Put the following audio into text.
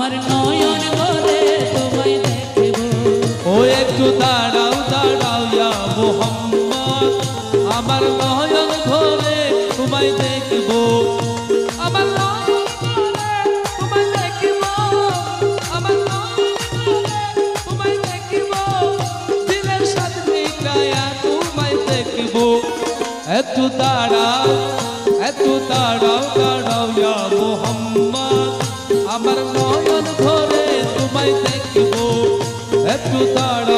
আমার নয়ন ভরে তোমায় দেখব। ও একটু দাঁড়াও দাঁড়াও ইয়া মুহাম্মদ, আমার নয়ন ভরে তোমায় দেখব, আমার নয়ন ভরে তোমায় দেখব, আমার নয়ন ভরে তোমায় দেখব, দিলের সাথ মিটায়া তোমায় দেখব। একটু দাঁড়াও দাঁড়াও ইয়া মুহাম্মদ, আমার নয়ন ভরে তোমায় দেখব, একটু দাঁড়াও